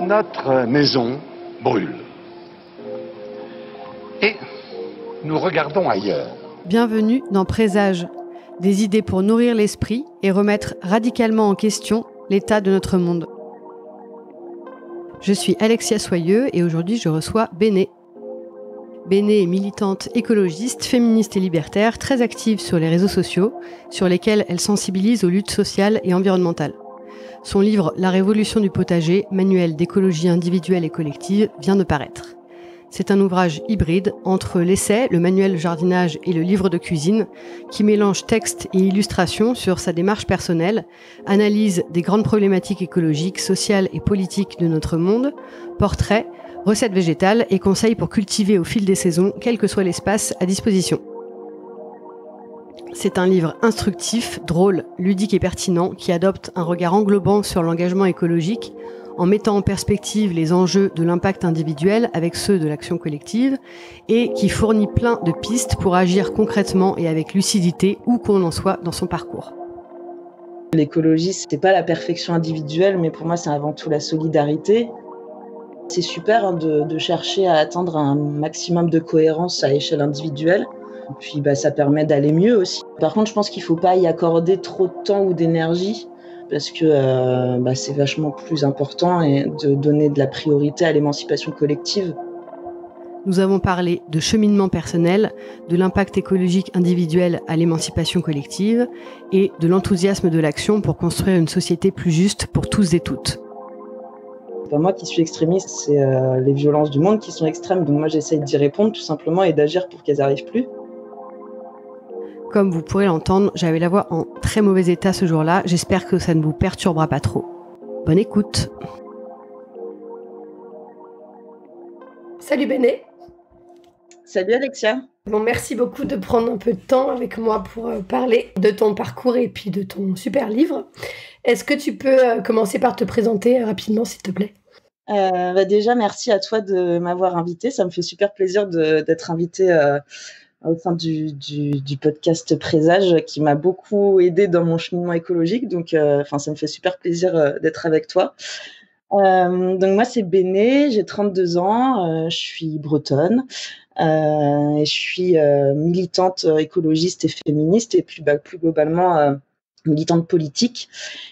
Notre maison brûle. Et nous regardons ailleurs. Bienvenue dans Présage, des idées pour nourrir l'esprit et remettre radicalement en question l'état de notre monde. Je suis Alexia Soyeux et aujourd'hui je reçois Béné. Béné est militante écologiste, féministe et libertaire, très active sur les réseaux sociaux, sur lesquels elle sensibilise aux luttes sociales et environnementales. Son livre « La révolution du potager, manuel d'écologie individuelle et collective » vient de paraître. C'est un ouvrage hybride entre l'essai, le manuel de jardinage et le livre de cuisine qui mélange texte et illustration sur sa démarche personnelle, analyse des grandes problématiques écologiques, sociales et politiques de notre monde, portraits, recettes végétales et conseils pour cultiver au fil des saisons, quel que soit l'espace à disposition. C'est un livre instructif, drôle, ludique et pertinent qui adopte un regard englobant sur l'engagement écologique en mettant en perspective les enjeux de l'impact individuel avec ceux de l'action collective et qui fournit plein de pistes pour agir concrètement et avec lucidité où qu'on en soit dans son parcours. L'écologie, c'est pas la perfection individuelle, mais pour moi, c'est avant tout la solidarité. C'est super de chercher à atteindre un maximum de cohérence à échelle individuelle. Et puis, ça permet d'aller mieux aussi. Par contre, je pense qu'il faut pas y accorder trop de temps ou d'énergie parce que c'est vachement plus important et de donner de la priorité à l'émancipation collective. Nous avons parlé de cheminement personnel, de l'impact écologique individuel à l'émancipation collective et de l'enthousiasme de l'action pour construire une société plus juste pour tous et toutes. C'est pas moi qui suis extrémiste, c'est les violences du monde qui sont extrêmes. Donc moi, j'essaye d'y répondre tout simplement et d'agir pour qu'elles n'arrivent plus. Comme vous pourrez l'entendre, j'avais la voix en très mauvais état ce jour-là. J'espère que ça ne vous perturbera pas trop. Bonne écoute. Salut Béné. Salut Alexia. Bon, merci beaucoup de prendre un peu de temps avec moi pour parler de ton parcours et puis de ton super livre. Est-ce que tu peux commencer par te présenter rapidement, s'il te plaît ? Déjà, merci à toi de m'avoir invitée. Ça me fait super plaisir d'être invitée au sein du podcast Présage qui m'a beaucoup aidée dans mon cheminement écologique. Donc, ça me fait super plaisir d'être avec toi. Donc, moi, c'est Béné, j'ai 32 ans, je suis bretonne. Je suis militante écologiste et féministe et puis plus globalement militante politique.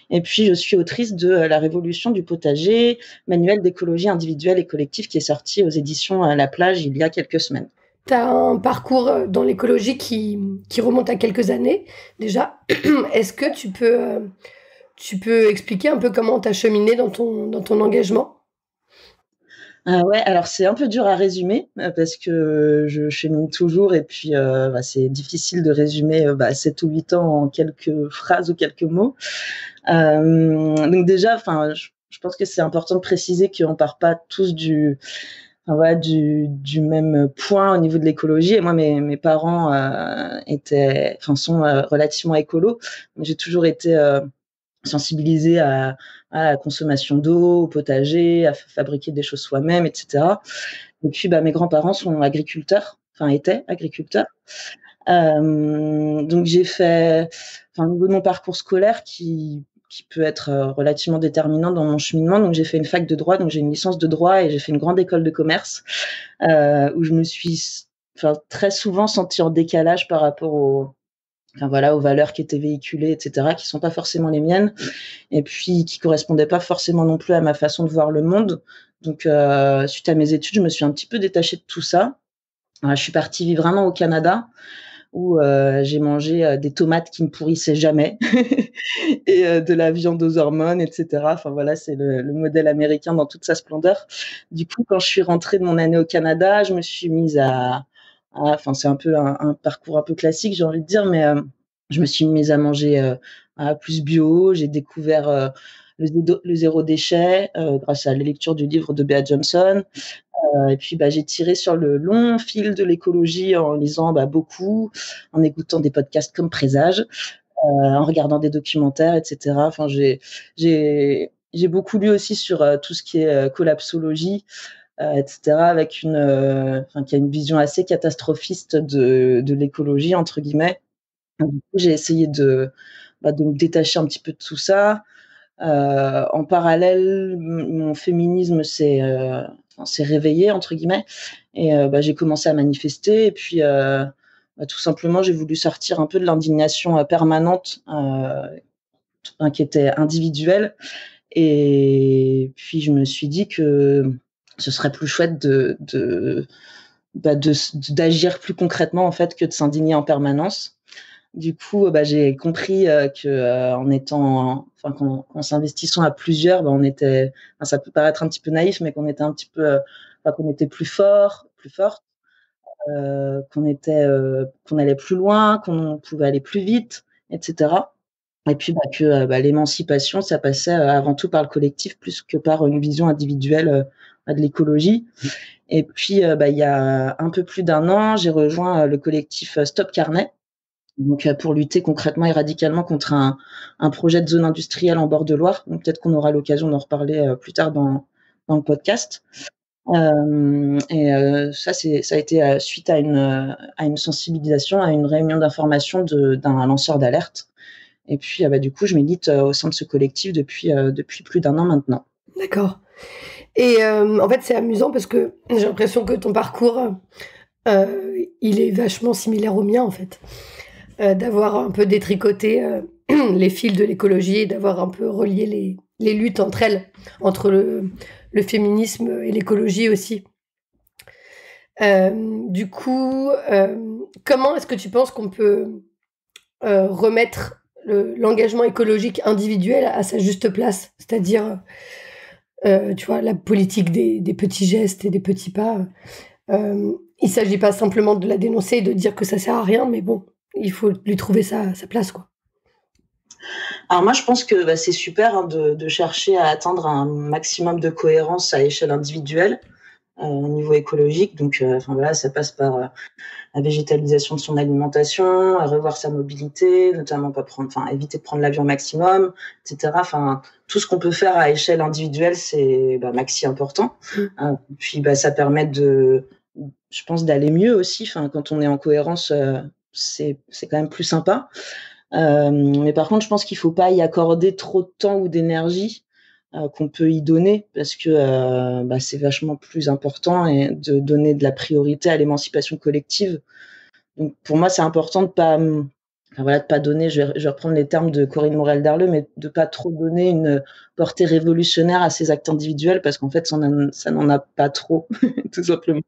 Et puis, je suis autrice de La révolution du potager, manuel d'écologie individuelle et collective qui est sorti aux éditions La Plage il y a quelques semaines. Tu as un parcours dans l'écologie qui remonte à quelques années déjà. Est-ce que tu peux expliquer un peu comment tu as cheminé dans ton engagement ? Ouais, alors c'est un peu dur à résumer parce que je chemine toujours et puis c'est difficile de résumer 7 ou 8 ans en quelques phrases ou quelques mots. Donc déjà, je pense que c'est important de préciser qu'on part pas tous du même point au niveau de l'écologie. Et moi, mes parents sont relativement écolos. Donc, j'ai toujours été sensibilisée à la consommation d'eau, au potager, à fabriquer des choses soi-même, etc. Et puis, mes grands-parents sont agriculteurs, étaient agriculteurs. Donc, j'ai fait, au niveau de mon parcours scolaire qui peut être relativement déterminant dans mon cheminement. Donc, j'ai fait une fac de droit, donc j'ai une licence de droit et j'ai fait une grande école de commerce où je me suis très souvent sentie en décalage par rapport aux valeurs qui étaient véhiculées, etc., qui sont pas forcément les miennes et puis qui correspondaient pas forcément non plus à ma façon de voir le monde. Donc, suite à mes études, je me suis un petit peu détachée de tout ça. Je suis partie vivre vraiment au Canada où j'ai mangé des tomates qui ne pourrissaient jamais et de la viande aux hormones, etc. C'est le modèle américain dans toute sa splendeur. Du coup, quand je suis rentrée de mon année au Canada, je me suis mise c'est un peu un parcours un peu classique, j'ai envie de dire, mais je me suis mise à manger plus bio. J'ai découvert le zéro déchet grâce à la lecture du livre de Bea Johnson. Et puis, j'ai tiré sur le long fil de l'écologie en lisant beaucoup, en écoutant des podcasts comme Présage, en regardant des documentaires, etc. J'ai beaucoup lu aussi sur tout ce qui est collapsologie, etc., avec qui a une vision assez catastrophiste de l'écologie, entre guillemets. Du coup, j'ai essayé de me détacher un petit peu de tout ça. En parallèle, mon féminisme s'est réveillé entre guillemets, et j'ai commencé à manifester. Et puis tout simplement, j'ai voulu sortir un peu de l'indignation permanente qui était individuelle. Et puis je me suis dit que ce serait plus chouette d'agir plus concrètement en fait que de s'indigner en permanence. Du coup, j'ai compris que qu'en s'investissant à plusieurs, ça peut paraître un petit peu naïf, mais qu'on était un petit peu, qu'on était plus fort, plus forte, qu'on allait plus loin, qu'on pouvait aller plus vite, etc. Et puis que l'émancipation, ça passait avant tout par le collectif plus que par une vision individuelle de l'écologie. Et puis il y a un peu plus d'un an, j'ai rejoint le collectif Stop Carnet, donc pour lutter concrètement et radicalement contre un projet de zone industrielle en bord de Loire. Donc peut-être qu'on aura l'occasion d'en reparler plus tard dans le podcast. Ça a été suite à une sensibilisation, à une réunion d'information d'un lanceur d'alerte. Et puis du coup, je milite au sein de ce collectif depuis plus d'un an maintenant. D'accord. Et en fait, c'est amusant parce que j'ai l'impression que ton parcours, il est vachement similaire au mien, en fait. D'avoir un peu détricoté les fils de l'écologie et d'avoir un peu relié les luttes entre elles, entre le féminisme et l'écologie aussi. Du coup, comment est-ce que tu penses qu'on peut remettre l'engagement écologique individuel à sa juste place, c'est-à-dire tu vois, la politique des petits gestes et des petits pas. Il ne s'agit pas simplement de la dénoncer et de dire que ça sert à rien, mais bon, il faut lui trouver sa place, quoi. Alors moi, je pense que c'est super de chercher à atteindre un maximum de cohérence à échelle individuelle au niveau écologique. Donc ça passe par la végétalisation de son alimentation, à revoir sa mobilité, notamment éviter de prendre l'avion maximum, etc. Tout ce qu'on peut faire à échelle individuelle, c'est maxi important. Puis ça permet je pense, d'aller mieux aussi. Quand on est en cohérence, c'est quand même plus sympa. Mais par contre, je pense qu'il faut pas y accorder trop de temps ou d'énergie qu'on peut y donner, parce que c'est vachement plus important et de donner de la priorité à l'émancipation collective. Donc pour moi, c'est important de pas donner, je vais reprendre les termes de Corinne Morel-Darleux, mais de pas trop donner une portée révolutionnaire à ces actes individuels, parce qu'en fait, ça n'en a pas trop, tout simplement.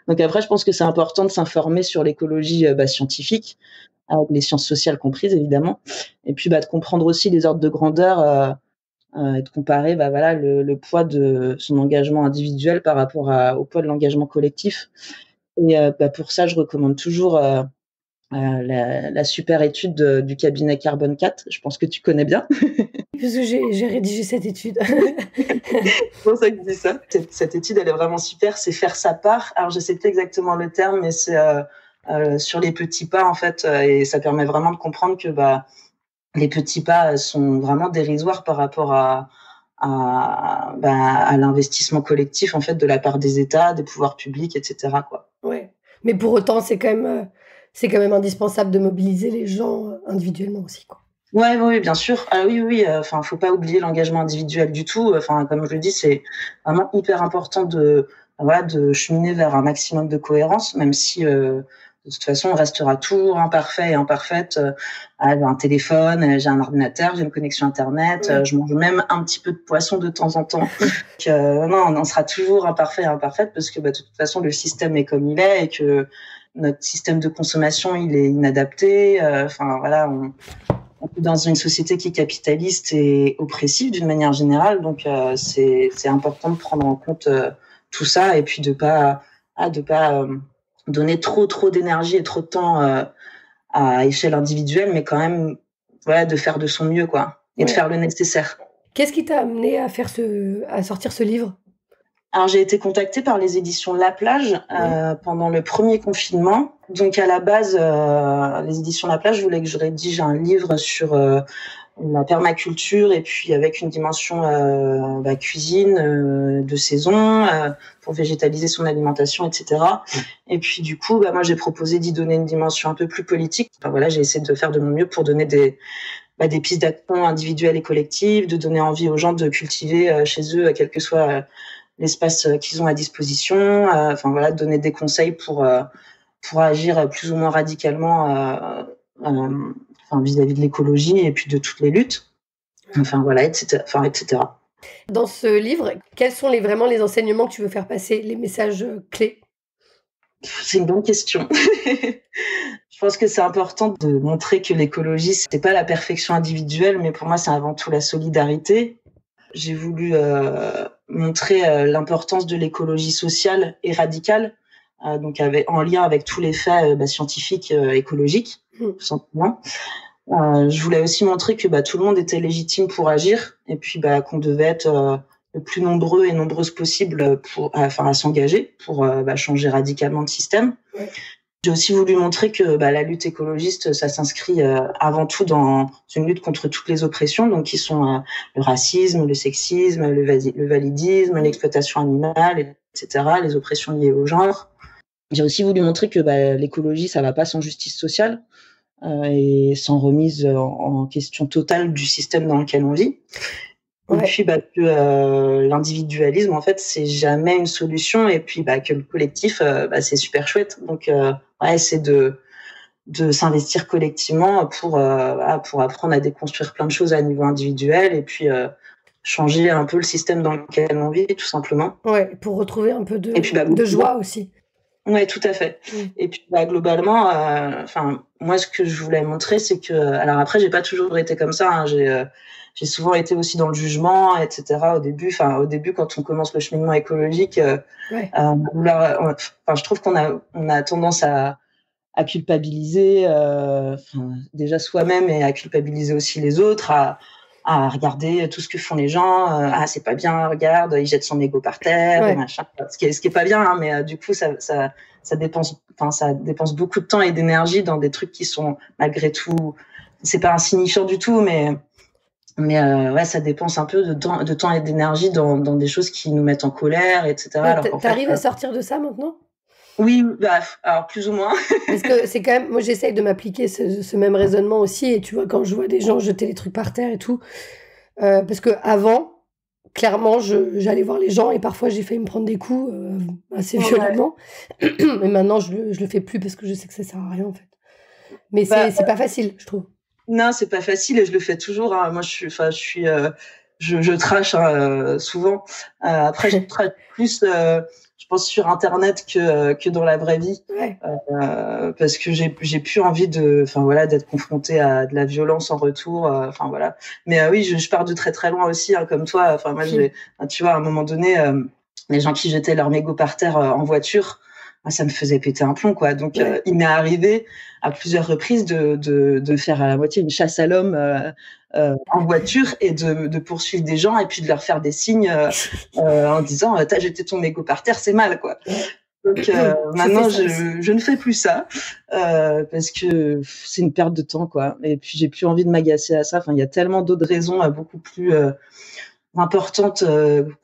Donc après, je pense que c'est important de s'informer sur l'écologie scientifique, avec les sciences sociales comprises, évidemment, et puis de comprendre aussi les ordres de grandeur et de comparer le poids de son engagement individuel par rapport au poids de l'engagement collectif. Et pour ça, je recommande toujours la super étude du cabinet Carbone 4. Je pense que tu connais bien. Parce que j'ai rédigé cette étude. C'est pour ça que je dis ça. Cette étude, elle est vraiment super. C'est faire sa part. Alors, je sais plus exactement le terme, mais c'est sur les petits pas, en fait. Et ça permet vraiment de comprendre que les petits pas sont vraiment dérisoires par rapport à l'investissement collectif, en fait, de la part des États, des pouvoirs publics, etc., quoi. Ouais. Mais pour autant, c'est quand même indispensable de mobiliser les gens individuellement aussi, quoi. Oui, bien sûr. Ah oui. Faut pas oublier l'engagement individuel du tout. Comme je le dis, c'est vraiment hyper important de cheminer vers un maximum de cohérence, même si de toute façon, on restera toujours imparfait et imparfaite. J'ai un téléphone, j'ai un ordinateur, j'ai une connexion Internet, je mange même un petit peu de poisson de temps en temps. Donc, non, on sera toujours imparfait et imparfaite, parce que de toute façon, le système est comme il est et que notre système de consommation, il est inadapté. On est dans une société qui est capitaliste et oppressive d'une manière générale. Donc, c'est important de prendre en compte tout ça, et puis de pas donner trop d'énergie et trop de temps à échelle individuelle, mais quand même de faire de son mieux, quoi, et de faire le nécessaire. Qu'est-ce qui t'a amené à sortir ce livre ? Alors, j'ai été contactée par les éditions La Plage pendant le premier confinement. Donc, à la base, les éditions La Plage voulaient que je rédige un livre sur la permaculture, et puis avec une dimension cuisine de saison, pour végétaliser son alimentation, etc. Et puis du coup, moi j'ai proposé d'y donner une dimension un peu plus politique. J'ai essayé de faire de mon mieux pour donner des pistes d'action individuelles et collectives, de donner envie aux gens de cultiver chez eux, quel que soit l'espace qu'ils ont à disposition. Enfin voilà, donner des conseils pour agir plus ou moins radicalement vis-à-vis de l'écologie et puis de toutes les luttes. Enfin voilà, etc. Dans ce livre, quels sont vraiment les enseignements que tu veux faire passer, les messages clés? C'est une bonne question. Je pense que c'est important de montrer que l'écologie, c'est pas la perfection individuelle, mais pour moi, c'est avant tout la solidarité. J'ai voulu montrer l'importance de l'écologie sociale et radicale, donc en lien avec tous les faits scientifiques écologiques, tout simplement. Je voulais aussi montrer que tout le monde était légitime pour agir et puis qu'on devait être le plus nombreux et nombreuses possible à s'engager pour changer radicalement le système. Ouais. J'ai aussi voulu montrer que la lutte écologiste, ça s'inscrit avant tout dans une lutte contre toutes les oppressions, donc qui sont le racisme, le sexisme, le validisme, l'exploitation animale, etc., les oppressions liées au genre. J'ai aussi voulu montrer que l'écologie, ça va pas sans justice sociale et sans remise en question totale du système dans lequel on vit. Ouais. Et puis que l'individualisme, en fait, c'est jamais une solution, et puis que le collectif, c'est super chouette. Donc c'est de s'investir collectivement pour apprendre à déconstruire plein de choses à niveau individuel et puis changer un peu le système dans lequel on vit, tout simplement. Ouais, pour retrouver un peu de joie aussi. Ouais, tout à fait. Et puis globalement, moi, ce que je voulais montrer, c'est que, alors après, j'ai pas toujours été comme ça. Hein, j'ai souvent été aussi dans le jugement, etc. Au début, quand on commence le cheminement écologique, je trouve qu'on a tendance à culpabiliser, déjà soi-même, et à culpabiliser aussi les autres, à regarder tout ce que font les gens. C'est pas bien, regarde, il jette son mégot par terre, machin. Ce qui est pas bien, hein, mais du coup, ça dépense beaucoup de temps et d'énergie dans des trucs qui sont malgré tout, c'est pas insignifiant du tout, mais ça dépense un peu de temps et d'énergie dans des choses qui nous mettent en colère, etc. T'arrives à sortir de ça maintenant? Oui, alors plus ou moins. Parce que c'est quand même, moi j'essaye de m'appliquer ce même raisonnement aussi, et tu vois, quand je vois des gens jeter les trucs par terre et tout, parce que avant, clairement, j'allais voir les gens et parfois j'ai failli me prendre des coups assez violemment. Mais maintenant je le fais plus parce que je sais que ça sert à rien en fait. Mais c'est pas facile, je trouve. Non, c'est pas facile et je le fais toujours. Hein. Moi, je trash souvent. Après, je trash plus, je pense, sur Internet que dans la vraie vie, parce que j'ai plus envie d'être confrontée à de la violence en retour. Mais oui, je pars de très très loin aussi, hein, comme toi. Enfin, moi, tu vois, à un moment donné, les gens qui jetaient leur mégot par terre en voiture, ça me faisait péter un plomb, quoi. Donc, il m'est arrivé à plusieurs reprises de faire à la moitié une chasse à l'homme en voiture et de poursuivre des gens et puis de leur faire des signes en disant « t'as jeté ton mégot par terre, c'est mal, quoi ». Donc, maintenant, je ne fais plus ça parce que c'est une perte de temps, quoi. Et puis, j'ai plus envie de m'agacer à ça. Enfin, il y a tellement d'autres raisons beaucoup plus importantes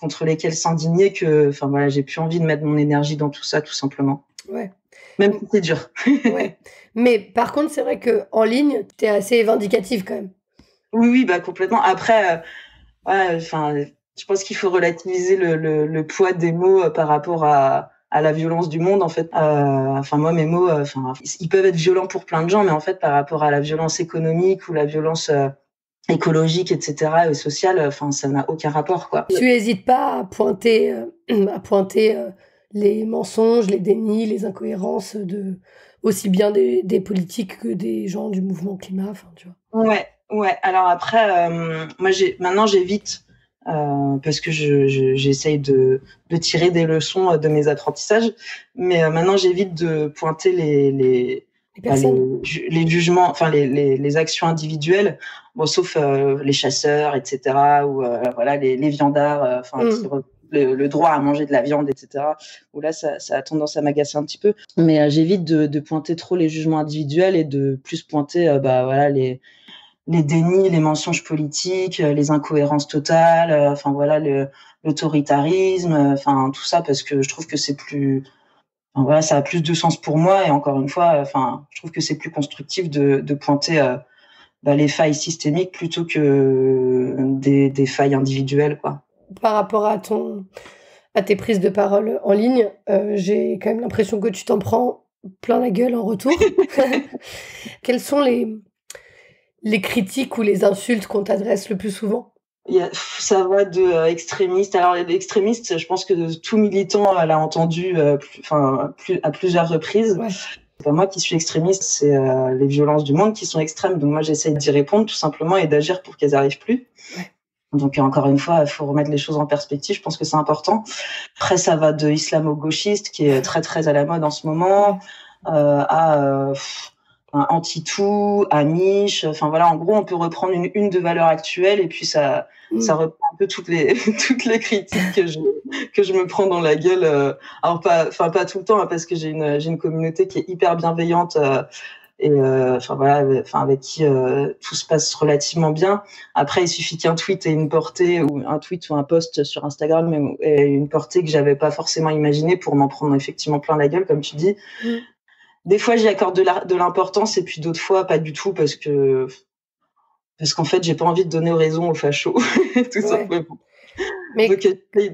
contre lesquelles s'indigner que j'ai plus envie de mettre mon énergie dans tout ça, tout simplement. Ouais. Même si c'est dur. Ouais. Mais par contre, c'est vrai qu'en ligne, tu es assez vindicative quand même. Oui, complètement. Après, je pense qu'il faut relativiser le poids des mots par rapport à la violence du monde, en fait. Moi, mes mots, ils peuvent être violents pour plein de gens, mais en fait, par rapport à la violence économique ou la violence écologique, etc., et sociale, ça n'a aucun rapport, quoi. Tu n'hésites pas à pointer les mensonges, les dénis, les incohérences aussi bien des politiques que des gens du mouvement climat, tu vois. Ouais. Alors après, moi, maintenant, j'évite parce que j'essaye de tirer des leçons de mes apprentissages, mais maintenant, j'évite de pointer les jugements, les actions individuelles, sauf les chasseurs, etc., ou les viandards, qui le droit à manger de la viande, etc., où là, ça a tendance à m'agacer un petit peu. Mais j'évite de pointer trop les jugements individuels et de plus pointer les dénis, les mensonges politiques, les incohérences totales, l'autoritarisme, tout ça, parce que je trouve que c'est plus... ça a plus de sens pour moi, et encore une fois, je trouve que c'est plus constructif de pointer les failles systémiques plutôt que des failles individuelles, quoi. Par rapport à tes prises de parole en ligne, j'ai quand même l'impression que tu t'en prends plein la gueule en retour. Quelles sont les critiques ou les insultes qu'on t'adresse le plus souvent? Ça va de extrémistes. Alors, les extrémistes, je pense que tout militant l'a entendu à plusieurs reprises. Ouais. C'est pas moi qui suis extrémiste, c'est les violences du monde qui sont extrêmes. Donc moi, j'essaye d'y répondre tout simplement et d'agir pour qu'elles n'arrivent plus. Ouais. Donc encore une fois, il faut remettre les choses en perspective. Je pense que c'est important. Après, ça va de islamo-gauchiste qui est très très à la mode en ce moment, à anti-tout, Amish. Enfin voilà, en gros, on peut reprendre une de valeur actuelle et puis ça reprend un peu toutes les critiques que je me prends dans la gueule. Alors pas tout le temps, hein, parce que j'ai une communauté qui est hyper bienveillante. Avec qui tout se passe relativement bien. Après, il suffit qu'un tweet ait une portée, ou un tweet ou un post sur Instagram ait une portée que j'avais pas forcément imaginée pour m'en prendre effectivement plein la gueule, comme tu dis. Des fois, j'y accorde de l'importance, et puis d'autres fois, pas du tout, parce qu'en fait, j'ai pas envie de donner raison aux fachos, tout simplement. Mais... Donc,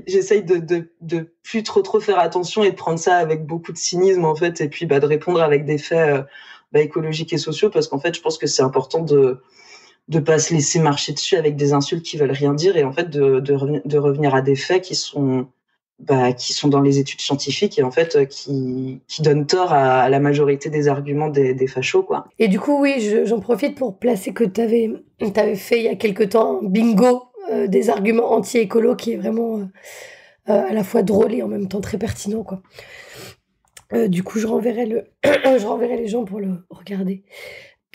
j'essaye de plus trop faire attention et de prendre ça avec beaucoup de cynisme, en fait, et puis de répondre avec des faits écologiques et sociaux, parce qu'en fait, je pense que c'est important de pas se laisser marcher dessus avec des insultes qui veulent rien dire, et en fait, de revenir à des faits qui sont dans les études scientifiques et en fait qui donnent tort à la majorité des arguments des fachos, quoi. Et du coup, oui, j'en profite pour placer que t'avais fait il y a quelque temps un bingo des arguments anti-écolo qui est vraiment à la fois drôle et en même temps très pertinent, quoi. Du coup, je renverrai les gens pour le regarder.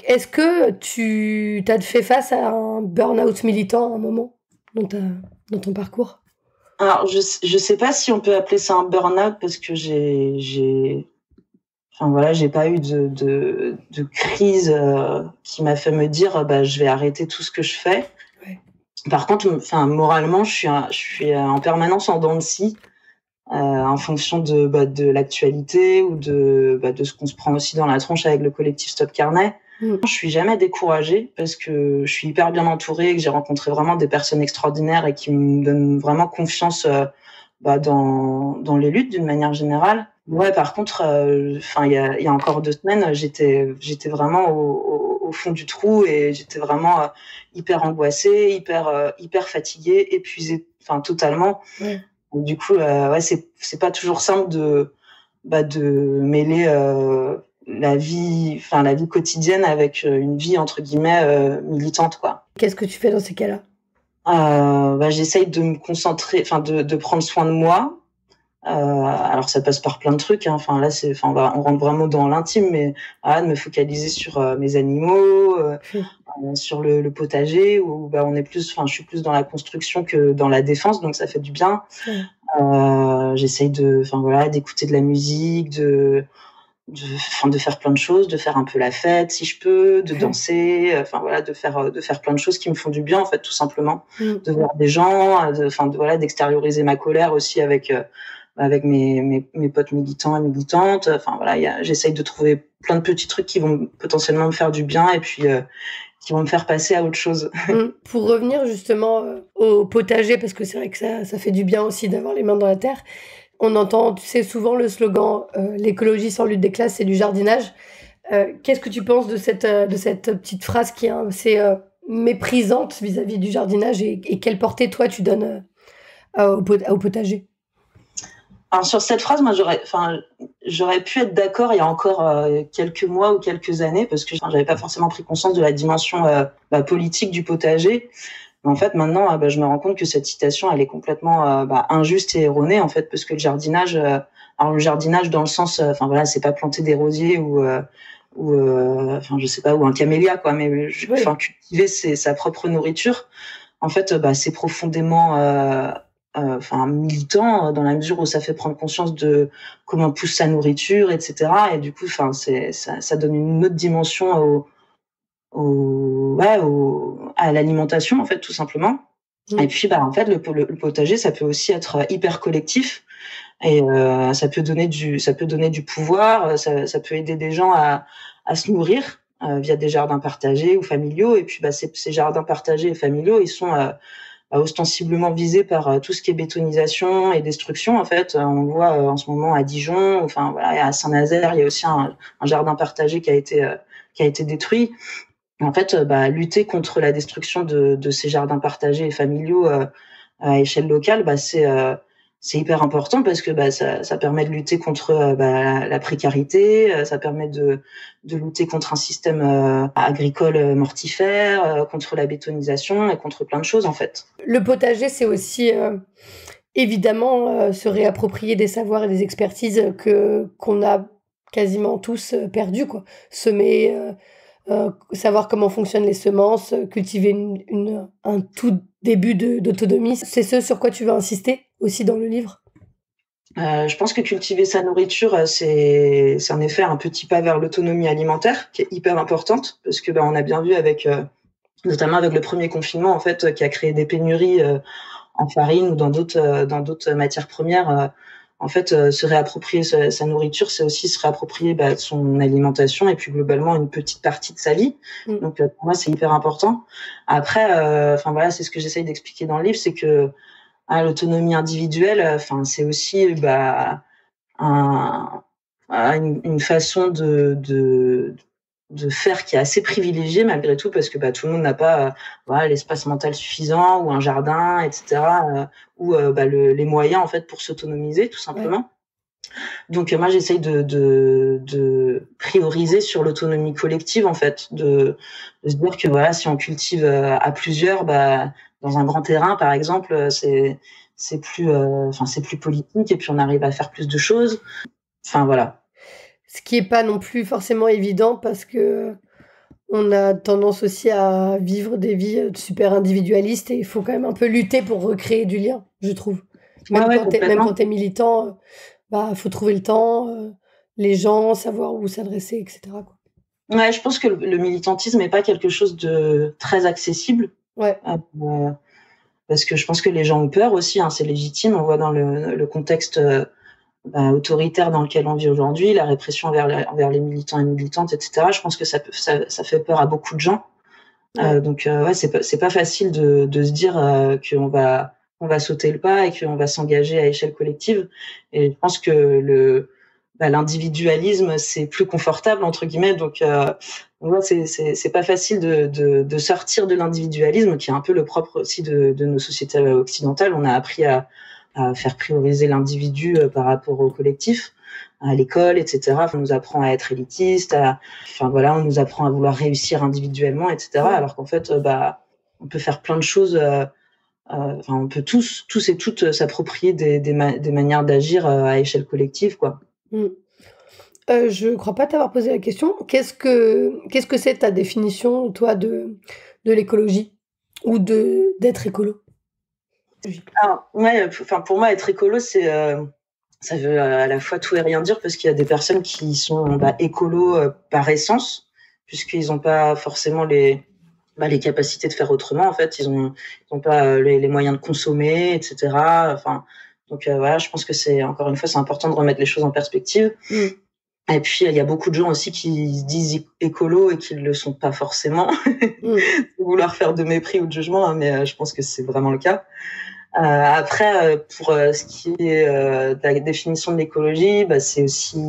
Est-ce que tu t'as fait face à un burn-out militant à un moment dans ton parcours? Alors, je sais pas si on peut appeler ça un burn-out parce que j'ai pas eu de crise qui m'a fait me dire je vais arrêter tout ce que je fais. Ouais. Par contre, moralement, je suis en permanence en dents de scie en fonction de l'actualité ou de ce qu'on se prend aussi dans la tronche avec le collectif Stop Carnet. Je suis jamais découragée parce que je suis hyper bien entourée et que j'ai rencontré vraiment des personnes extraordinaires et qui me donnent vraiment confiance dans les luttes d'une manière générale. Ouais, par contre, il y a encore 2 semaines, j'étais vraiment au fond du trou et j'étais vraiment hyper angoissée, hyper fatiguée, épuisée, totalement. Ouais. Du coup, c'est pas toujours simple de mêler la vie quotidienne avec une vie entre guillemets militante, quoi. Qu'est-ce que tu fais dans ces cas-là? J'essaye de me concentrer, de prendre soin de moi. Alors ça passe par plein de trucs, hein. On rentre vraiment dans l'intime, mais de me focaliser sur mes animaux, sur le potager où je suis plus dans la construction que dans la défense, donc ça fait du bien. J'essaye d'écouter de la musique, de faire plein de choses, de faire un peu la fête si je peux, de danser, de faire plein de choses qui me font du bien, en fait, tout simplement. De voir des gens, d'extérioriser ma colère aussi avec mes potes militants et militantes. J'essaye de trouver plein de petits trucs qui vont potentiellement me faire du bien et puis qui vont me faire passer à autre chose. Pour revenir justement au potager, parce que c'est vrai que ça fait du bien aussi d'avoir les mains dans la terre. On entend, tu sais, souvent le slogan l'écologie sans lutte des classes, c'est du jardinage. Qu'est-ce que tu penses de cette petite phrase qui est assez méprisante vis-à-vis du jardinage et quelle portée toi tu donnes au potager? Alors sur cette phrase, moi j'aurais pu être d'accord il y a encore quelques mois ou quelques années parce que j'avais pas forcément pris conscience de la dimension politique du potager. Mais en fait maintenant, je me rends compte que cette citation elle est complètement injuste et erronée en fait parce que le jardinage dans le sens, c'est pas planter des rosiers ou je sais pas, ou un camélia quoi, mais cultiver sa propre nourriture. En fait, c'est profondément militant dans la mesure où ça fait prendre conscience de comment pousse sa nourriture, etc. Et du coup, ça donne une autre dimension à l'alimentation, en fait, tout simplement. Et puis, en fait, le potager, ça peut aussi être hyper collectif et ça peut donner du pouvoir, ça peut aider des gens à se nourrir via des jardins partagés ou familiaux. Et puis, ces jardins partagés et familiaux, ils sont ostensiblement visés par tout ce qui est bétonisation et destruction. En fait, on le voit en ce moment à Dijon, enfin voilà, à Saint-Nazaire, il y a aussi un jardin partagé qui a été détruit. En fait, lutter contre la destruction de ces jardins partagés et familiaux à échelle locale, c'est hyper important parce que ça permet de lutter contre la précarité, ça permet de lutter contre un système agricole mortifère, contre la bétonisation et contre plein de choses en fait. Le potager, c'est aussi évidemment se réapproprier des savoirs et des expertises qu'on a quasiment tous perdus, quoi. Semer, savoir comment fonctionnent les semences, cultiver un tout début d'autonomie. C'est ce sur quoi tu veux insister aussi dans le livre? Je pense que cultiver sa nourriture, c'est en effet un petit pas vers l'autonomie alimentaire qui est hyper importante parce que on a bien vu notamment avec le premier confinement en fait qui a créé des pénuries en farine ou dans d'autres matières premières. En fait, se réapproprier sa nourriture, c'est aussi se réapproprier son alimentation et puis globalement une petite partie de sa vie. Donc pour moi, c'est hyper important. Après, c'est ce que j'essaye d'expliquer dans le livre, c'est que l'autonomie individuelle, c'est aussi une façon de faire qui est assez privilégiée malgré tout parce que tout le monde n'a pas l'espace mental suffisant ou un jardin, etc. Ou les moyens en fait pour s'autonomiser tout simplement. Ouais. Donc moi j'essaye de prioriser sur l'autonomie collective en fait, de se dire que si on cultive à plusieurs, dans un grand terrain par exemple, c'est plus politique et puis on arrive à faire plus de choses. Enfin voilà. Ce qui est pas non plus forcément évident parce que on a tendance aussi à vivre des vies super individualistes et il faut quand même un peu lutter pour recréer du lien, je trouve. Même quand t'es militant, faut trouver le temps, les gens, savoir où s'adresser, etc. quoi. Ouais, je pense que le militantisme n'est pas quelque chose de très accessible. Ouais. Parce que je pense que les gens ont peur aussi, c'est légitime. On voit dans le contexte autoritaire dans lequel on vit aujourd'hui, la répression envers les militants et militantes, etc. Je pense que ça fait peur à beaucoup de gens. Ouais. Donc c'est pas facile de se dire qu'on va sauter le pas et qu'on va s'engager à échelle collective. Et je pense que l'individualisme c'est plus confortable entre guillemets. Donc c'est pas facile de sortir de l'individualisme qui est un peu le propre aussi de nos sociétés occidentales. On a appris à faire prioriser l'individu par rapport au collectif, à l'école, etc. On nous apprend à être élitiste, on nous apprend à vouloir réussir individuellement, etc. Alors qu'en fait, on peut faire plein de choses. On peut tous et toutes s'approprier des manières d'agir à échelle collective, quoi. Je crois pas t'avoir posé la question. Qu'est-ce que c'est ta définition, toi, de l'écologie ou d'être écolo? Alors, pour moi, être écolo, ça veut à la fois tout et rien dire parce qu'il y a des personnes qui sont écolo par essence, puisqu'ils n'ont pas forcément les capacités de faire autrement. En fait, ils ont pas les moyens de consommer, etc. Je pense que c'est encore une fois, c'est important de remettre les choses en perspective. Et puis, il y a beaucoup de gens aussi qui se disent écolo et qui ne le sont pas forcément, vouloir faire de mépris ou de jugement, mais je pense que c'est vraiment le cas. Après, pour ce qui est de la définition de l'écologie, c'est aussi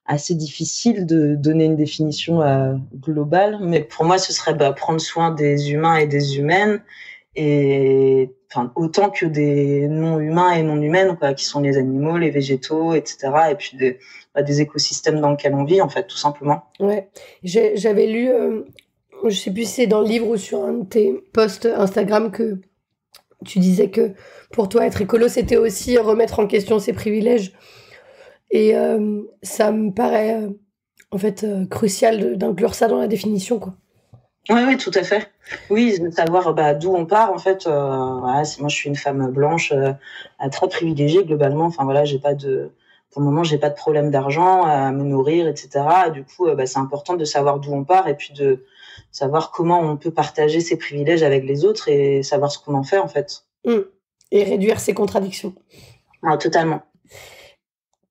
assez difficile de donner une définition globale, mais pour moi, ce serait prendre soin des humains et des humaines, et autant que des non-humains et non-humaines, qui sont les animaux, les végétaux, etc. Et puis des écosystèmes dans lesquels on vit, en fait, tout simplement. Ouais, j'avais lu, je sais plus si c'est dans le livre ou sur un de tes posts Instagram que tu disais que pour toi, être écolo, c'était aussi remettre en question ses privilèges. Et ça me paraît crucial d'inclure ça dans la définition, quoi. Oui, tout à fait. Oui, de savoir d'où on part, en fait. Moi, je suis une femme blanche très privilégiée, globalement. Pour le moment, j'ai pas de problème d'argent à me nourrir, etc. Et du coup, c'est important de savoir d'où on part et puis de savoir comment on peut partager ses privilèges avec les autres et savoir ce qu'on en fait, en fait. Et réduire ses contradictions. Totalement.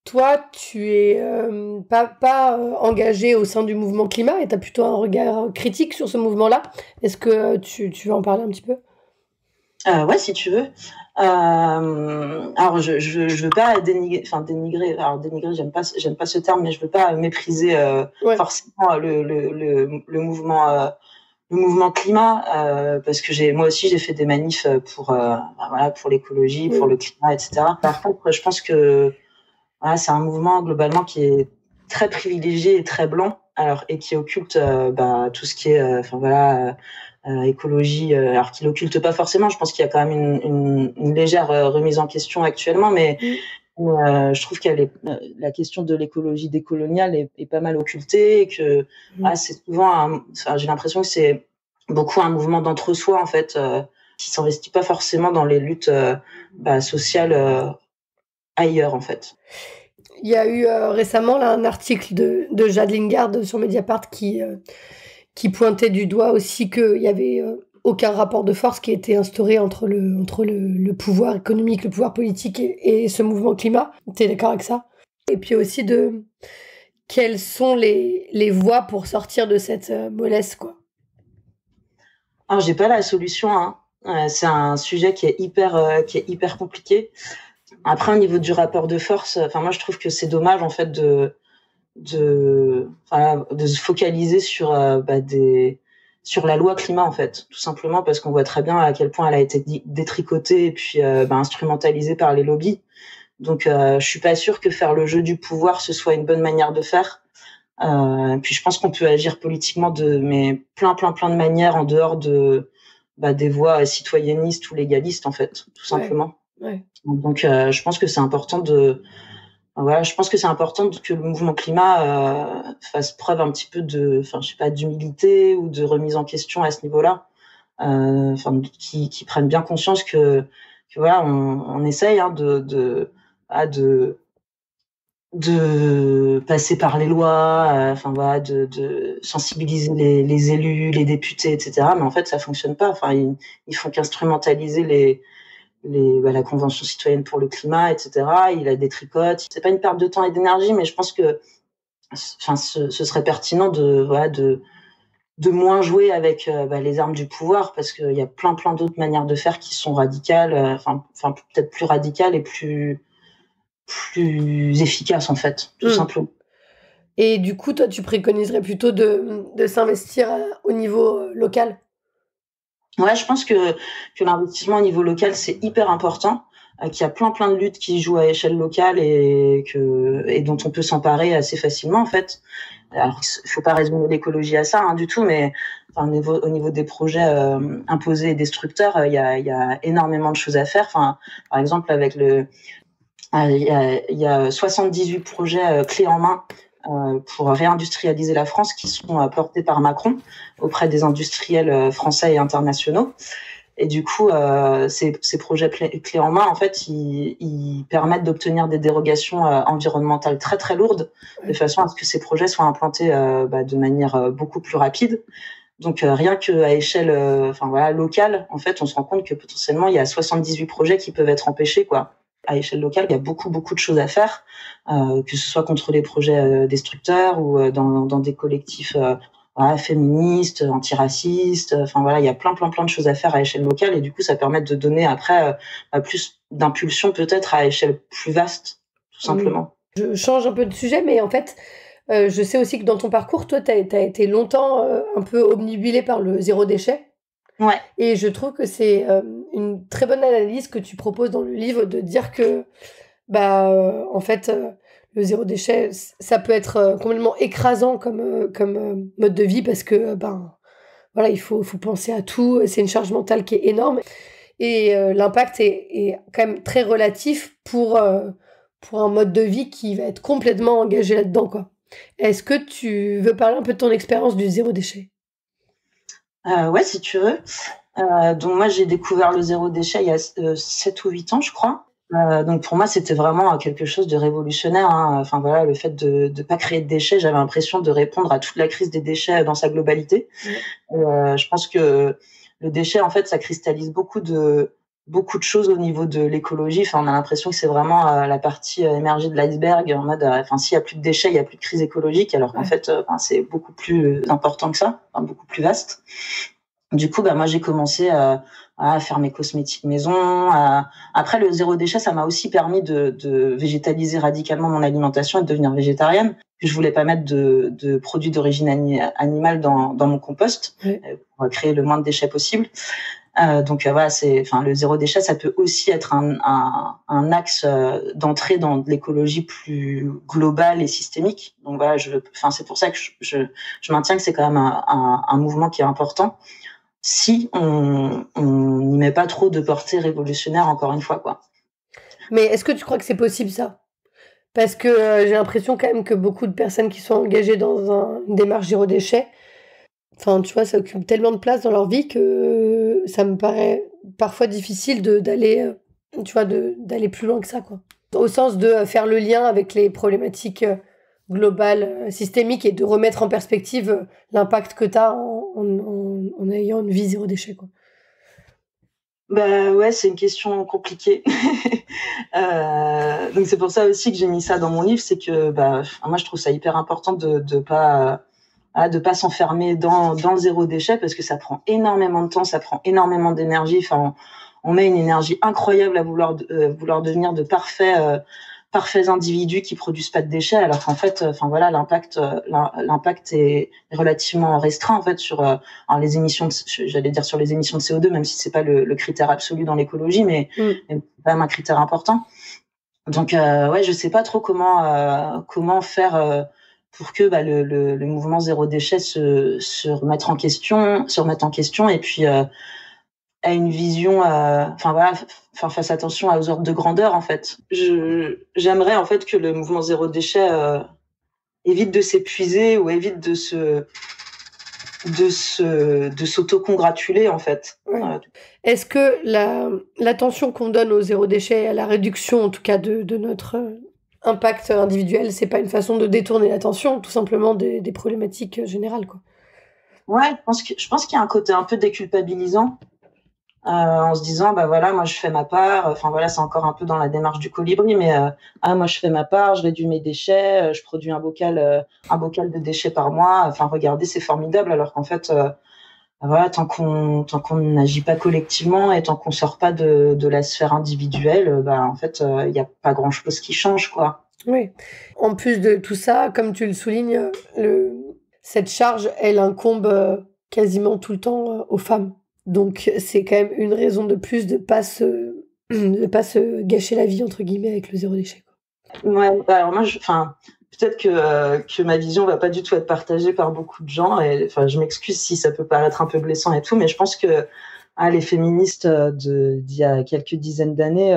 toi, tu es pas engagé au sein du mouvement climat et tu as plutôt un regard critique sur ce mouvement-là. Est-ce que tu veux en parler un petit peu? Ouais, si tu veux. Alors, je veux pas dénigrer. Alors, dénigrer, j'aime pas ce terme, mais je veux pas mépriser forcément le mouvement climat, parce que moi aussi j'ai fait des manifs pour l'écologie, pour le climat, etc. Par contre, je pense que c'est un mouvement globalement qui est très privilégié et très blanc, et qui occulte tout ce qui est écologie, alors qu'il occulte pas forcément. Je pense qu'il y a quand même une légère remise en question actuellement, mais je trouve la question de l'écologie décoloniale est pas mal occultée, et que c'est souvent j'ai l'impression que c'est beaucoup un mouvement d'entre-soi en fait, qui s'investit pas forcément dans les luttes sociales ailleurs en fait. Il y a eu récemment là, un article de Jade Lingard sur Mediapart qui pointait du doigt aussi qu'il y avait aucun rapport de force qui était instauré entre le pouvoir économique, le pouvoir politique et ce mouvement climat. T'es d'accord avec ça? Et puis aussi de quelles sont les voies pour sortir de cette mollesse, quoi. Alors, j'ai pas la solution, hein. C'est un sujet qui est hyper compliqué. Après, au niveau du rapport de force, moi, je trouve que c'est dommage, en fait, de se focaliser sur la loi climat, en fait, tout simplement parce qu'on voit très bien à quel point elle a été détricotée et puis instrumentalisée par les lobbies. Donc, je suis pas sûre que faire le jeu du pouvoir ce soit une bonne manière de faire. Puis je pense qu'on peut agir politiquement mais plein de manières en dehors des voies citoyennistes ou légalistes, en fait, tout simplement. Ouais. Donc, je pense que c'est important que le mouvement climat fasse preuve un petit peu d'humilité ou de remise en question à ce niveau-là. Qui prennent bien conscience que voilà, on essaye de passer par les lois, de sensibiliser les élus, les députés, etc. Mais en fait, ça fonctionne pas. Ils font qu'instrumentaliser la Convention citoyenne pour le climat, etc. Il a des tricotes. C'est pas une perte de temps et d'énergie, mais je pense que, ce serait pertinent de moins jouer avec les armes du pouvoir, parce qu'il y a plein d'autres manières de faire qui sont radicales, peut-être plus radicales et plus efficaces, en fait, tout simplement. Et du coup, toi, tu préconiserais plutôt de s'investir au niveau local? Ouais, je pense que l'investissement au niveau local, c'est hyper important, qu'il y a plein de luttes qui jouent à échelle locale et dont on peut s'emparer assez facilement, en fait. Alors, il faut pas résumer l'écologie à ça, du tout, mais au niveau des projets imposés et destructeurs, il y a énormément de choses à faire. Par exemple, avec il y a 78 projets clés en main pour réindustrialiser la France qui sont portés par Macron auprès des industriels français et internationaux. Et du coup, ces projets clés en main, en fait, ils permettent d'obtenir des dérogations environnementales très lourdes, de façon à ce que ces projets soient implantés de manière beaucoup plus rapide. Donc, rien qu'à échelle locale, en fait, on se rend compte que potentiellement, il y a 78 projets qui peuvent être empêchés, quoi. À échelle locale, il y a beaucoup de choses à faire, que ce soit contre les projets destructeurs ou dans des collectifs féministes, antiracistes. Il y a plein de choses à faire à échelle locale, et du coup, ça permet de donner après plus d'impulsion peut-être à échelle plus vaste, tout simplement. Je change un peu de sujet, mais en fait, je sais aussi que dans ton parcours, toi, tu as été longtemps un peu obnubilé par le zéro déchet. Ouais. Et je trouve que c'est une très bonne analyse que tu proposes dans le livre, de dire que en fait, le zéro déchet, ça peut être complètement écrasant comme mode de vie, parce que il faut penser à tout, c'est une charge mentale qui est énorme, et l'impact est quand même très relatif pour un mode de vie qui va être complètement engagé là-dedans, quoi. Est-ce que tu veux parler un peu de ton expérience du zéro déchet? Ouais, si tu veux. Donc moi, j'ai découvert le zéro déchet il y a 7 ou 8 ans, je crois. Donc pour moi, c'était vraiment quelque chose de révolutionnaire, hein. Le fait de pas créer de déchets, j'avais l'impression de répondre à toute la crise des déchets dans sa globalité. Je pense que le déchet, en fait, ça cristallise beaucoup de beaucoup de choses au niveau de l'écologie. Enfin, on a l'impression que c'est vraiment la partie émergée de l'iceberg, en mode, s'il y a plus de déchets, il y a plus de crise écologique, alors qu'en fait, c'est beaucoup plus important que ça, beaucoup plus vaste. Du coup, moi, j'ai commencé à faire mes cosmétiques maison. Après, le zéro déchet, ça m'a aussi permis de végétaliser radicalement mon alimentation et de devenir végétarienne. Je voulais pas mettre de produits d'origine animale dans mon compost, pour créer le moins de déchets possible. Donc voilà, le zéro déchet, ça peut aussi être un axe d'entrée dans l'écologie plus globale et systémique. Donc voilà, c'est pour ça que je maintiens que c'est quand même un mouvement qui est important. Si on n'y met pas trop de portée révolutionnaire, encore une fois, quoi. Mais est-ce que tu crois que c'est possible, ça ? Parce que j'ai l'impression quand même que beaucoup de personnes qui sont engagées dans une démarche zéro déchet, enfin, tu vois, ça occupe tellement de place dans leur vie que ça me paraît parfois difficile d'aller plus loin que ça, quoi. Au sens de faire le lien avec les problématiques globales, systémiques, et de remettre en perspective l'impact que tu as en ayant une vie zéro déchet, quoi. Ouais, c'est une question compliquée. Donc c'est pour ça aussi que j'ai mis ça dans mon livre, c'est que moi je trouve ça hyper important de pas s'enfermer dans le zéro déchet, parce que ça prend énormément de temps, ça prend énormément d'énergie. Enfin, on met une énergie incroyable à vouloir devenir de parfaits individus qui produisent pas de déchets, alors qu'en fait, l'impact est relativement restreint en fait sur les émissions, j'allais dire sur les émissions de CO2, même si c'est pas le critère absolu dans l'écologie, mais c'est quand même un critère important. Donc je sais pas trop comment faire pour que le mouvement zéro déchet se remette en question, et puis à une vision, fasse attention aux ordres de grandeur, en fait. J'aimerais en fait que le mouvement zéro déchet évite de s'épuiser ou évite de s'auto-congratuler, en fait. Ouais. Est-ce que l'attention qu'on donne au zéro déchet, à la réduction en tout cas de notre impact individuel, c'est pas une façon de détourner l'attention, tout simplement des problématiques générales, quoi? Ouais, je pense qu'il y a un côté un peu déculpabilisant. En se disant moi je fais ma part, c'est encore un peu dans la démarche du colibri, mais moi je fais ma part, je réduis mes déchets, je produis un bocal de déchets par mois, regardez, c'est formidable, alors qu'en fait tant qu'on n'agit pas collectivement et tant qu'on sort pas de la sphère individuelle, en fait il y a pas grand chose qui change, quoi. Oui. En plus de tout ça, comme tu le soulignes, cette charge, elle incombe quasiment tout le temps aux femmes. Donc, c'est quand même une raison de plus de pas se gâcher la vie, entre guillemets, avec le zéro déchet, quoi. Ouais, alors moi, peut-être que ma vision va pas du tout être partagée par beaucoup de gens, et je m'excuse si ça peut paraître un peu blessant et tout, mais je pense que les féministes d'il y a quelques dizaines d'années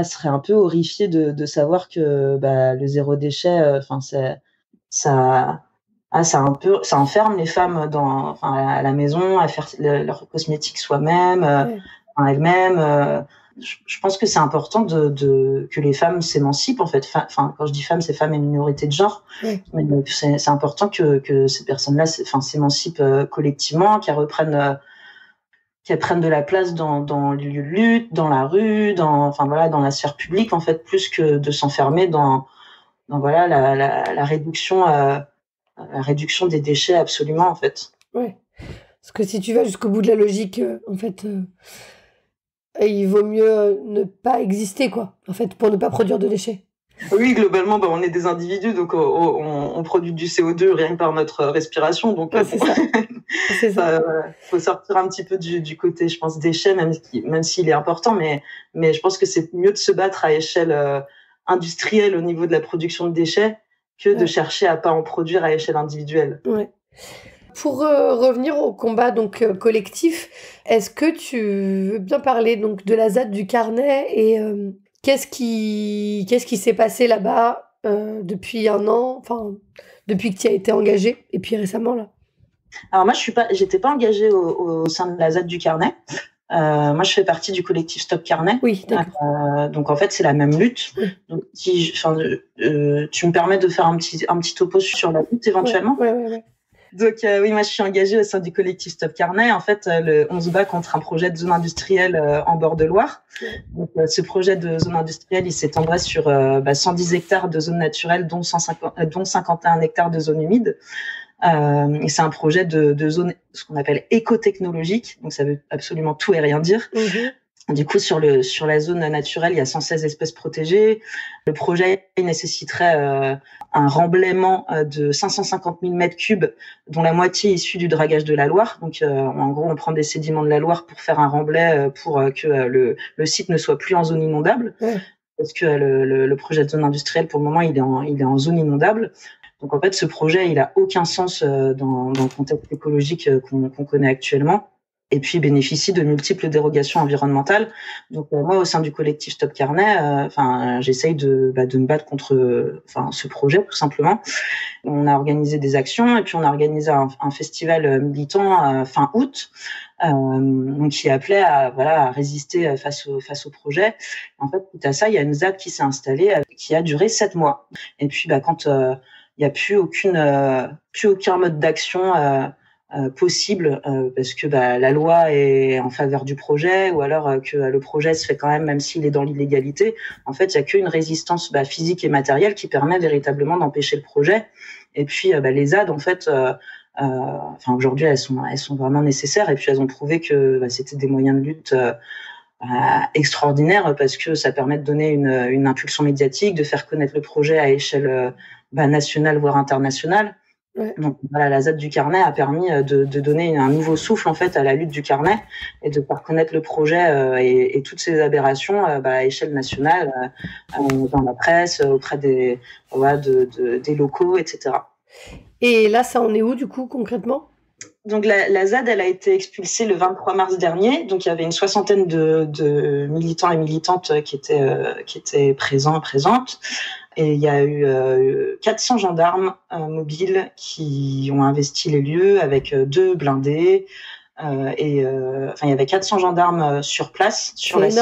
seraient un peu horrifiées de savoir que le zéro déchet, ça enferme les femmes à la maison, à faire leurs cosmétiques soi-même, elles-mêmes. Je pense que c'est important que les femmes s'émancipent, en fait. Quand je dis femmes, c'est femmes et minorités de genre. Mais c'est important que ces personnes-là s'émancipent collectivement, qu'elles prennent de la place dans les lieux de lutte, dans la rue, dans la sphère publique, en fait, plus que de s'enfermer dans la réduction des déchets, absolument, en fait. Ouais. Parce que si tu vas jusqu'au bout de la logique, en fait, il vaut mieux ne pas exister, quoi, en fait, pour ne pas produire de déchets. Oui, globalement, on est des individus, donc on produit du CO2 rien que par notre respiration. Donc, c'est ça. C'est ça. Faut sortir un petit peu du côté, je pense, déchets, même s'il est important, mais je pense que c'est mieux de se battre à échelle industrielle au niveau de la production de déchets que de chercher à pas en produire à échelle individuelle. Ouais. Pour revenir au combat collectif, est-ce que tu veux bien parler donc de la ZAD du Carnet et qu'est-ce qui s'est passé là-bas depuis un an, depuis que tu as été engagée, et puis récemment là? Alors moi, j'étais pas engagée au sein de la ZAD du Carnet. Moi, je fais partie du collectif Stop Carnet. Oui, d'accord. Donc en fait, c'est la même lutte. Oui. Donc tu me permets de faire un petit topo sur la lutte éventuellement. Ouais. Donc oui, moi je suis engagée au sein du collectif Stop Carnet. En fait, on se bat contre un projet de zone industrielle en bord de Loire. Donc ce projet de zone industrielle, il s'étendrait sur 110 hectares de zone naturelle, dont 51 hectares de zone humide. Et c'est un projet de zone, ce qu'on appelle écotechnologique. Donc ça veut absolument tout et rien dire. Du coup, sur la zone naturelle, il y a 116 espèces protégées. Le projet nécessiterait un remblaiement de 550 000 mètres cubes, dont la moitié issue du dragage de la Loire. Donc, en gros, on prend des sédiments de la Loire pour faire un remblai pour que le site ne soit plus en zone inondable. Ouais. Parce que le projet de zone industrielle, pour le moment, il est en zone inondable. Donc, en fait, ce projet, il a aucun sens dans le contexte écologique qu'on connaît actuellement. Et puis bénéficie de multiples dérogations environnementales. Donc moi, au sein du collectif Stop Carnet, j'essaye de me battre contre ce projet, tout simplement. On a organisé des actions et puis on a organisé un festival militant fin août, qui appelait à résister face au projet. En fait, tout à ça, il y a une ZAD qui s'est installée, qui a duré 7 mois. Et puis quand il n'y a plus aucun mode d'action possible parce que la loi est en faveur du projet, ou alors que le projet se fait quand même s'il est dans l'illégalité. En fait, il y a qu'une résistance physique et matérielle qui permet véritablement d'empêcher le projet. Et puis les ZAD, en fait, aujourd'hui, elles sont vraiment nécessaires, et puis elles ont prouvé que c'était des moyens de lutte extraordinaires, parce que ça permet de donner une impulsion médiatique, de faire connaître le projet à échelle nationale voire internationale. Ouais. Donc la ZAD du Carnet a permis de donner un nouveau souffle en fait à la lutte du Carnet, et de faire connaître le projet et toutes ses aberrations à échelle nationale, dans la presse, auprès des locaux, etc. Et là, ça en est où du coup concrètement ? Donc la ZAD, elle a été expulsée le 23 mars dernier. Donc il y avait une soixantaine de militants et militantes qui étaient présents et présentes. Et il y a eu 400 gendarmes mobiles qui ont investi les lieux avec 2 blindés. Il y avait 400 gendarmes sur place, sur la site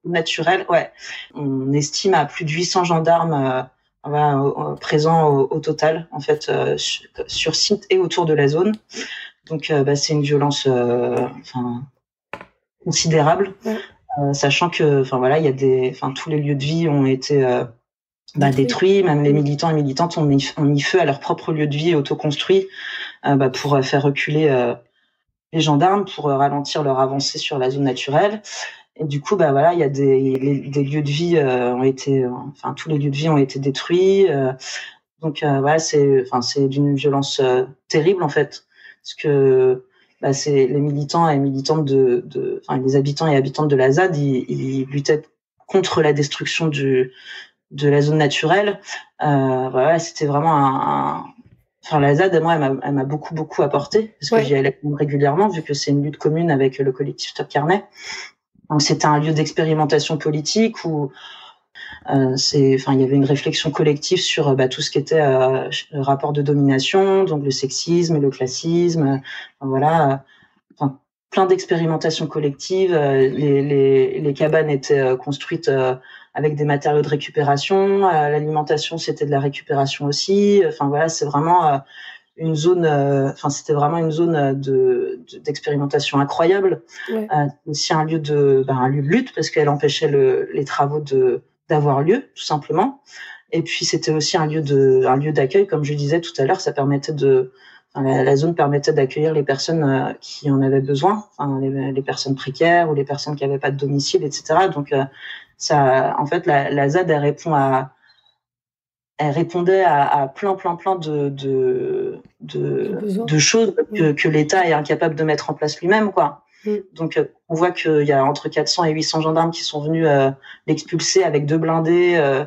naturelle. Ouais. On estime à plus de 800 gendarmes présents au total, en fait, sur site et autour de la zone. Donc c'est une violence considérable, sachant que il y a tous les lieux de vie ont été détruits. Même les militants et militantes ont mis feu à leur propre lieu de vie autoconstruit pour faire reculer les gendarmes, pour ralentir leur avancée sur la zone naturelle. Et du coup, il y a des lieux de vie tous les lieux de vie ont été détruits. Donc c'est d'une violence terrible en fait, parce que c'est les militants et militantes les habitants et habitantes de la ZAD, ils luttaient contre la destruction de la zone naturelle. C'était vraiment la ZAD, moi, elle m'a beaucoup apporté, parce que j'y allais régulièrement, vu que c'est une lutte commune avec le collectif Stop Carnet. Donc c'était un lieu d'expérimentation politique où il y avait une réflexion collective sur tout ce qui était rapport de domination, donc le sexisme, le classisme, plein d'expérimentations collectives. Les cabanes étaient construites avec des matériaux de récupération. L'alimentation, c'était de la récupération aussi. C'est vraiment une zone. C'était vraiment une zone d'expérimentation incroyable. Ouais. Aussi un lieu de lutte, parce qu'elle empêchait les travaux d'avoir lieu, tout simplement. Et puis c'était aussi un lieu d'accueil, comme je disais tout à l'heure. Ça permettait la zone permettait d'accueillir les personnes qui en avaient besoin, les personnes précaires ou les personnes qui n'avaient pas de domicile, etc. Donc en fait, la ZAD, elle répondait à plein de choses que l'État est incapable de mettre en place lui-même, quoi. Donc on voit qu'il y a entre 400 et 800 gendarmes qui sont venus l'expulser avec 2 blindés.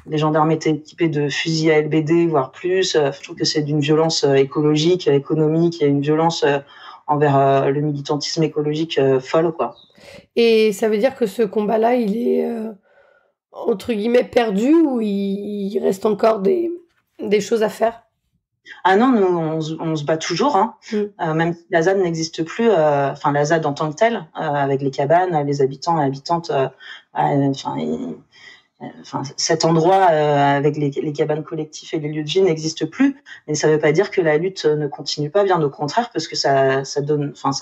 Les gendarmes étaient équipés de fusils à LBD, voire plus. Je trouve que c'est d'une violence écologique, économique, et une violence envers le militantisme écologique folle, quoi. Et ça veut dire que ce combat-là, il est entre guillemets perdu, ou il reste encore des choses à faire? Ah non, nous on se bat toujours, hein. Même si la ZAD n'existe plus, la ZAD en tant que telle, avec les cabanes, les habitants et habitantes, cet endroit avec les cabanes collectives et les lieux de vie n'existe plus, mais ça ne veut pas dire que la lutte ne continue pas, bien au contraire, parce que ça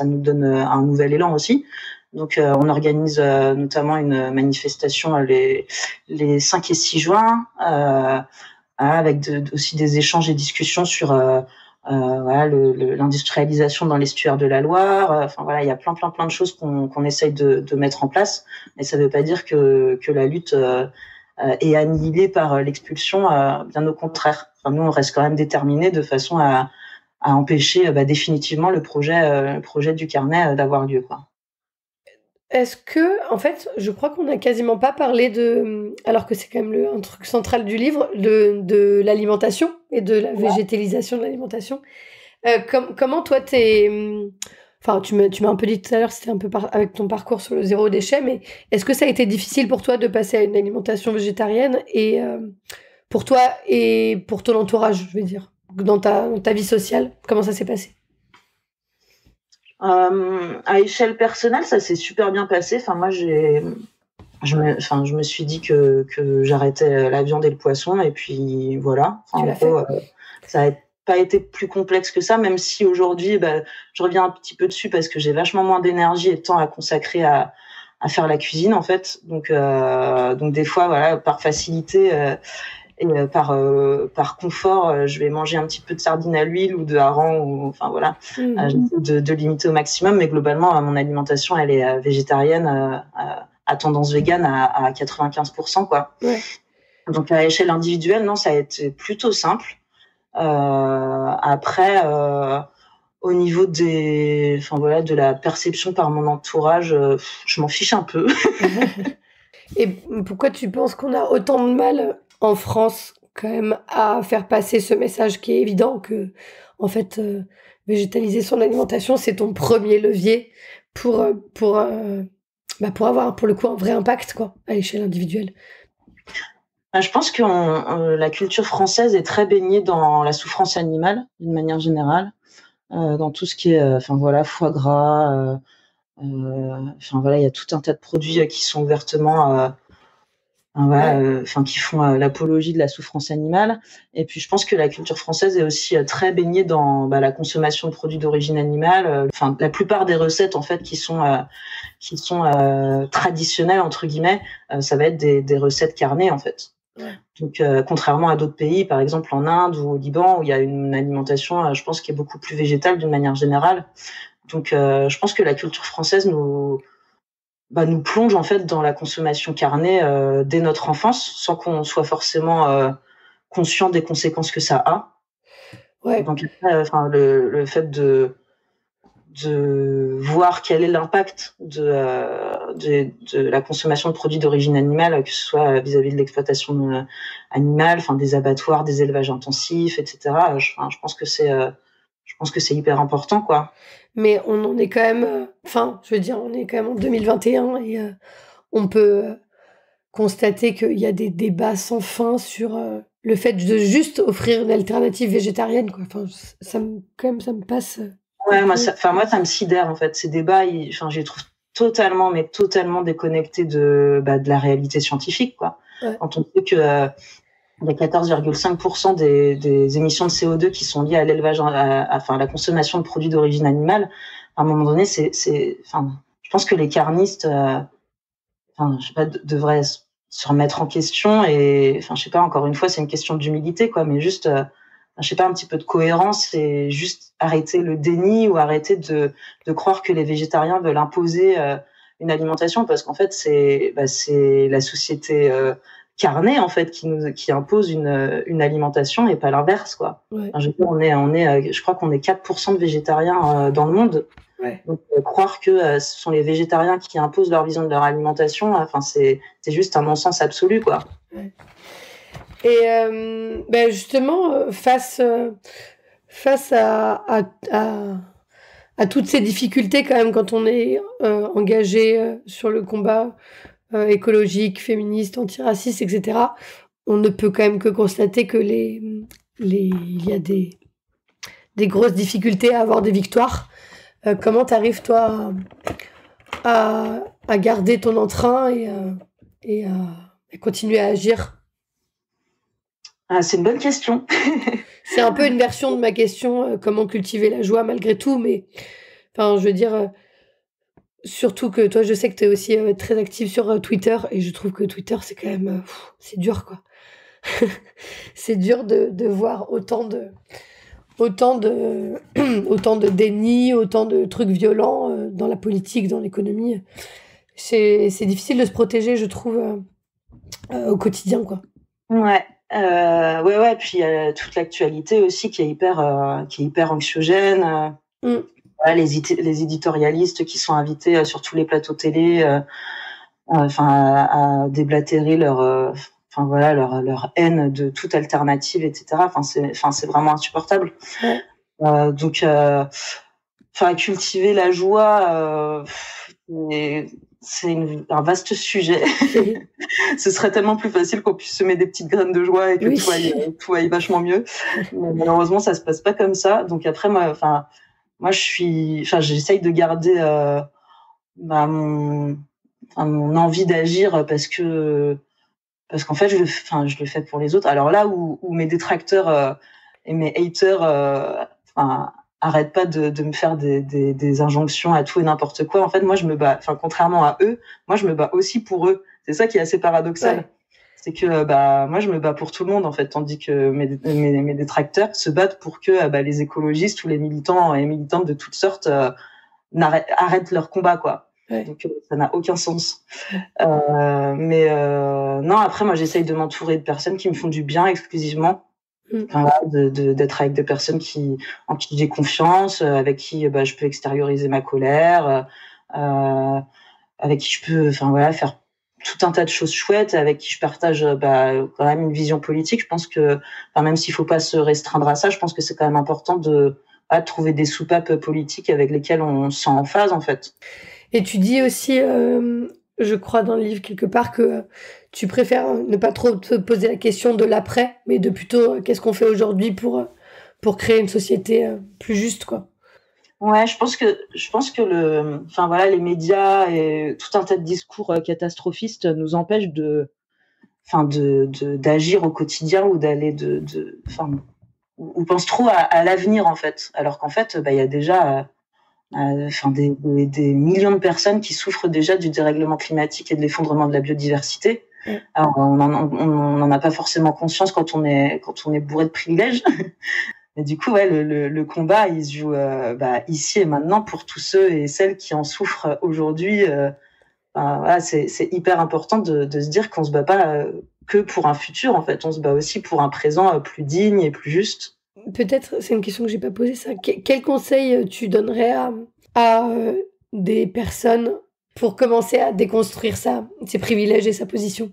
nous donne un nouvel élan aussi. Donc on organise notamment une manifestation les 5 et 6 juin avec aussi des échanges et discussions sur l'industrialisation dans l'estuaire de la Loire. Il y a plein de choses qu'on essaye de mettre en place, mais ça ne veut pas dire que la lutte est annihilée par l'expulsion, bien au contraire. Nous, on reste quand même déterminés de façon à empêcher définitivement le projet du carnet d'avoir lieu, quoi. Est-ce que, en fait, je crois qu'on n'a quasiment pas parlé alors que c'est quand même un truc central du livre, de l'alimentation et de la végétalisation de l'alimentation. Comment toi, enfin, tu m'as un peu dit tout à l'heure, c'était un peu avec ton parcours sur le zéro déchet, mais est-ce que ça a été difficile pour toi de passer à une alimentation végétarienne et pour toi et pour ton entourage, je veux dire, dans ta vie sociale, comment ça s'est passé? À échelle personnelle, ça s'est super bien passé. Moi, je me suis dit que j'arrêtais la viande et le poisson, et puis voilà. En gros, ça n'a pas été plus complexe que ça, même si aujourd'hui, je reviens un petit peu dessus parce que j'ai vachement moins d'énergie et de temps à consacrer à faire la cuisine, en fait. Donc des fois, voilà, par facilité et par confort, je vais manger un petit peu de sardines à l'huile ou de hareng, de limiter au maximum. Mais globalement, mon alimentation, elle est végétarienne, à tendance végane à 95%, quoi. Ouais. Donc à échelle individuelle, non, ça a été plutôt simple. Après, au niveau de la perception par mon entourage, je m'en fiche un peu. Et pourquoi tu penses qu'on a autant de mal en France quand même à faire passer ce message qui est évident que, en fait, végétaliser son alimentation, c'est ton premier levier pour avoir, pour le coup, un vrai impact, quoi, à l'échelle individuelle? Je pense que la culture française est très baignée dans la souffrance animale, d'une manière générale, dans tout ce qui est, foie gras. Il y a tout un tas de produits qui sont ouvertement, qui font l'apologie de la souffrance animale. Et puis, je pense que la culture française est aussi très baignée dans la consommation de produits d'origine animale. La plupart des recettes, en fait, qui sont traditionnelles, entre guillemets, ça va être des recettes carnées, en fait. Ouais. Donc, contrairement à d'autres pays, par exemple en Inde ou au Liban, où il y a une alimentation, je pense, qui est beaucoup plus végétale d'une manière générale. Donc, je pense que la culture française nous plonge en fait dans la consommation carnée dès notre enfance, sans qu'on soit forcément conscient des conséquences que ça a. Ouais. Donc, le fait de voir quel est l'impact de la consommation de produits d'origine animale, que ce soit vis-à-vis de l'exploitation animale, des abattoirs, des élevages intensifs, etc. Je pense que c'est hyper important, quoi. Mais on en est quand même, on est quand même en 2021 et on peut constater qu'il y a des débats sans fin sur le fait de juste offrir une alternative végétarienne, quoi. Ça me passe. Ouais, moi, ça me sidère, en fait. Ces débats, je les trouve totalement déconnectés de la réalité scientifique, quoi. Ouais. Quand on sait que il y a 14,5% des émissions de CO2 qui sont liées à l'élevage, à la consommation de produits d'origine animale, à un moment donné, je pense que les carnistes, devraient se remettre en question et, encore une fois, c'est une question d'humilité, quoi, mais juste, un petit peu de cohérence et juste arrêter le déni ou arrêter de croire que les végétariens veulent imposer une alimentation, parce qu'en fait, c'est la société carnée, en fait, qui impose une alimentation et pas l'inverse, quoi. Ouais. Je crois qu'on est 4% de végétariens dans le monde. Ouais. Donc, croire que ce sont les végétariens qui imposent leur vision de leur alimentation, c'est juste un non-sens absolu, quoi. Ouais. Et justement, face à toutes ces difficultés, quand même, quand on est engagé sur le combat écologique, féministe, antiraciste, etc., on ne peut quand même que constater que il y a des grosses difficultés à avoir des victoires. Comment t'arrives, toi, à garder ton entrain et continuer à agir? C'est une bonne question. C'est un peu une version de ma question, comment cultiver la joie malgré tout, mais enfin, je veux dire, surtout que toi, je sais que tu es aussi très active sur Twitter, et je trouve que Twitter, c'est quand même, c'est dur, quoi. C'est dur de voir autant de, autant de déni, autant de trucs violents dans la politique, dans l'économie. C'est difficile de se protéger, je trouve, au quotidien, quoi. Ouais. Ouais. Puis il y a toute l'actualité aussi qui est hyper anxiogène. Voilà, les éditorialistes qui sont invités sur tous les plateaux télé, à déblatérer leur haine de toute alternative, etc. C'est vraiment insupportable. Ouais. Donc, cultiver la joie, c'est un vaste sujet. Ce serait tellement plus facile qu'on puisse semer des petites graines de joie et que tout aille vachement mieux. Mais malheureusement, ça se passe pas comme ça. Donc après, moi, j'essaye de garder mon envie d'agir parce qu'en fait, je le fais pour les autres. Alors là où mes détracteurs et mes haters arrêtent pas de me faire des injonctions à tout et n'importe quoi. En fait, moi, je me bats. Contrairement à eux, moi, je me bats aussi pour eux. C'est ça qui est assez paradoxal. Ouais. C'est que moi, je me bats pour tout le monde, en fait, tandis que mes détracteurs se battent pour que les écologistes ou les militants et militantes de toutes sortes arrêtent leur combat, quoi. Ouais. Donc ça n'a aucun sens. Non, après, moi, j'essaye de m'entourer de personnes qui me font du bien exclusivement. D'être avec des personnes en qui j'ai confiance, avec qui je peux extérioriser ma colère, avec qui je peux faire tout un tas de choses chouettes, avec qui je partage quand même une vision politique. Je pense que même s'il faut pas se restreindre à ça, je pense que c'est quand même important de trouver des soupapes politiques avec lesquelles on se sent en phase, en fait. Et tu dis aussi, je crois dans le livre quelque part, que tu préfères ne pas trop te poser la question de l'après, mais de plutôt qu'est-ce qu'on fait aujourd'hui pour créer une société plus juste, quoi. Ouais, je pense que les médias et tout un tas de discours catastrophistes nous empêchent d'agir au quotidien ou d'aller on pense trop à l'avenir, en fait, alors qu'en fait il y a déjà des millions de personnes qui souffrent déjà du dérèglement climatique et de l'effondrement de la biodiversité. Alors on n'en a pas forcément conscience quand on est bourré de privilèges. Mais du coup, le combat, il se joue ici et maintenant pour tous ceux et celles qui en souffrent aujourd'hui. C'est hyper important de se dire qu'on se bat pas que pour un futur, en fait. On se bat aussi pour un présent plus digne et plus juste. Peut-être, c'est une question que j'ai pas posée, ça. Quel conseil tu donnerais à des personnes pour commencer à déconstruire ses privilèges et sa position?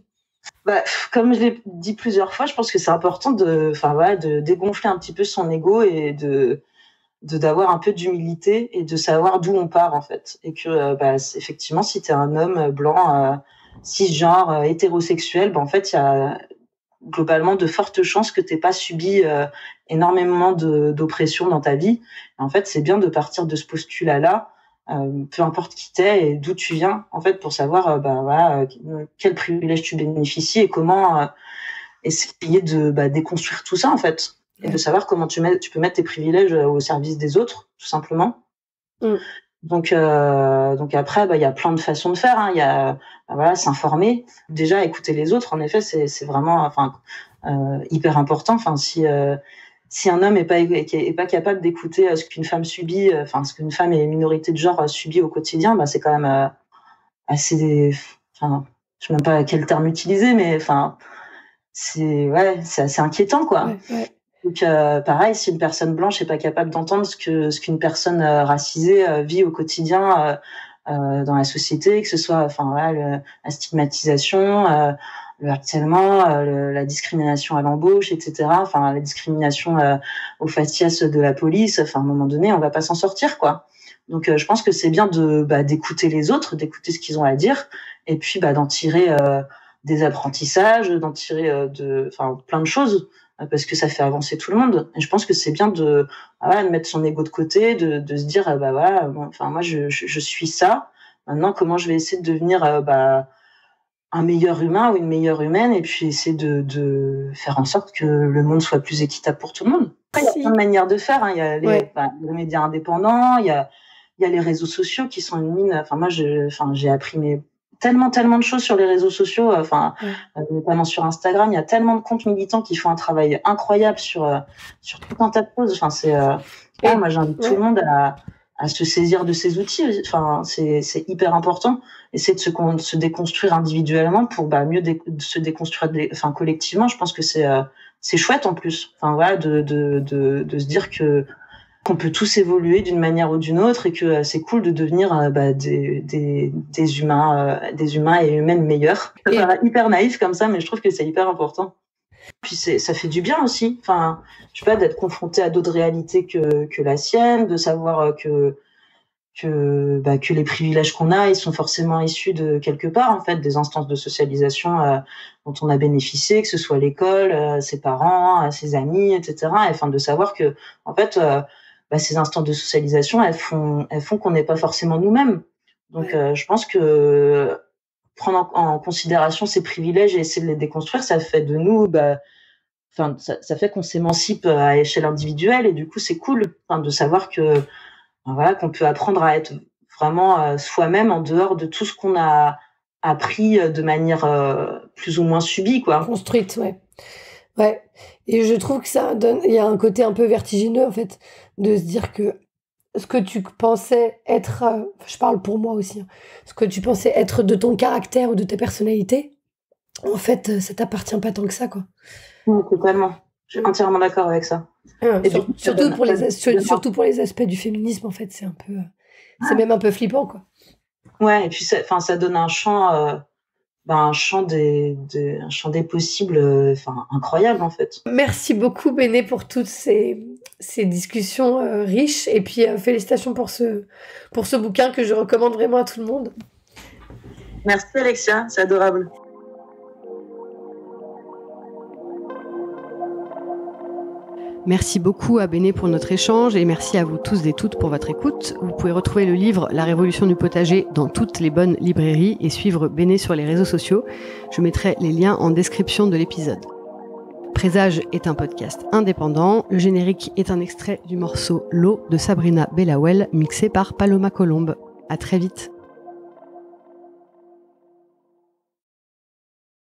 Comme je l'ai dit plusieurs fois, je pense que c'est important de dégonfler un petit peu son ego et d'avoir un peu d'humilité et de savoir d'où on part, en fait. Et que effectivement, si tu es un homme blanc, cisgenre, hétérosexuel, en fait, il y a globalement de fortes chances que tu n'aies pas subi énormément d'oppression dans ta vie. Et en fait, c'est bien de partir de ce postulat-là, peu importe qui t'es et d'où tu viens, en fait, pour savoir quel privilège tu bénéficies et comment essayer de déconstruire tout ça, en fait, et de savoir comment tu peux mettre tes privilèges au service des autres, tout simplement. Donc après, il y a plein de façons de faire, hein. Il y a s'informer, déjà écouter les autres. En effet, c'est vraiment hyper important. Si un homme est pas capable d'écouter ce qu'une femme subit, ce qu'une femme et minorité de genre subit au quotidien, c'est quand même assez. Je sais même pas quel terme utiliser, mais c'est assez inquiétant, quoi. Ouais. Donc pareil, si une personne blanche est pas capable d'entendre ce qu'une personne racisée vit au quotidien dans la société, que ce soit la stigmatisation, le harcèlement, la discrimination à l'embauche, etc. La discrimination au faciès de la police. À un moment donné, on va pas s'en sortir, quoi. Donc je pense que c'est bien d'écouter les autres, d'écouter ce qu'ils ont à dire, et puis d'en tirer des apprentissages, d'en tirer plein de choses, parce que ça fait avancer tout le monde. Et je pense que c'est bien de mettre son ego de côté, de se dire moi je suis ça. Maintenant, comment je vais essayer de devenir un meilleur humain ou une meilleure humaine, et puis essayer de faire en sorte que le monde soit plus équitable pour tout le monde. Après, il y a plein de manières de faire, hein. Il y a les médias indépendants, il y a les réseaux sociaux qui sont une mine. Enfin, moi, j'ai appris tellement de choses sur les réseaux sociaux, notamment sur Instagram. Il y a tellement de comptes militants qui font un travail incroyable sur tout un tas de choses. Enfin, moi, j'invite tout le monde à se saisir de ces outils. Enfin, c'est hyper important. Essayer de se déconstruire individuellement pour mieux se déconstruire collectivement. Je pense que c'est chouette en plus. Enfin voilà, de se dire qu'on peut tous évoluer d'une manière ou d'une autre, et que c'est cool de devenir des humains et humaines meilleurs. Ça paraît hyper naïf comme ça, mais je trouve que c'est hyper important. Puis ça fait du bien aussi. Enfin, je sais pas, d'être confronté à d'autres réalités que la sienne, de savoir que les privilèges qu'on a, ils sont forcément issus de quelque part, en fait, des instances de socialisation dont on a bénéficié, que ce soit l'école, ses parents, ses amis, etc. Et enfin, de savoir que, en fait, ces instances de socialisation, elles font qu'on n'est pas forcément nous-mêmes. Donc, je pense que prendre en considération ces privilèges et essayer de les déconstruire, ça fait de nous, ça fait qu'on s'émancipe à échelle individuelle, et du coup, c'est cool, de savoir que qu'on peut apprendre à être vraiment soi-même en dehors de tout ce qu'on a appris de manière plus ou moins subie, quoi. Construite, ouais. Et je trouve que il y a un côté un peu vertigineux, en fait, de se dire que ce que tu pensais être, je parle pour moi aussi, hein, ce que tu pensais être de ton caractère ou de ta personnalité, en fait, ça t'appartient pas tant que ça, quoi. Oui, totalement. Je suis entièrement d'accord avec ça. Surtout pour les aspects du féminisme, en fait, c'est un peu, c'est même un peu flippant, quoi. Ouais, et puis ça donne un champ des possibles, incroyable, en fait. Merci beaucoup, Béné, pour toutes ces discussions riches, et puis félicitations pour ce bouquin que je recommande vraiment à tout le monde. Merci, Alexia, c'est adorable. Merci beaucoup à Béné pour notre échange, et merci à vous tous et toutes pour votre écoute. Vous pouvez retrouver le livre La Révolution du potager dans toutes les bonnes librairies et suivre Béné sur les réseaux sociaux. Je mettrai les liens en description de l'épisode. Présage est un podcast indépendant. Le générique est un extrait du morceau L'eau de Sabrina Bellawell, mixé par Paloma Colombe. À très vite.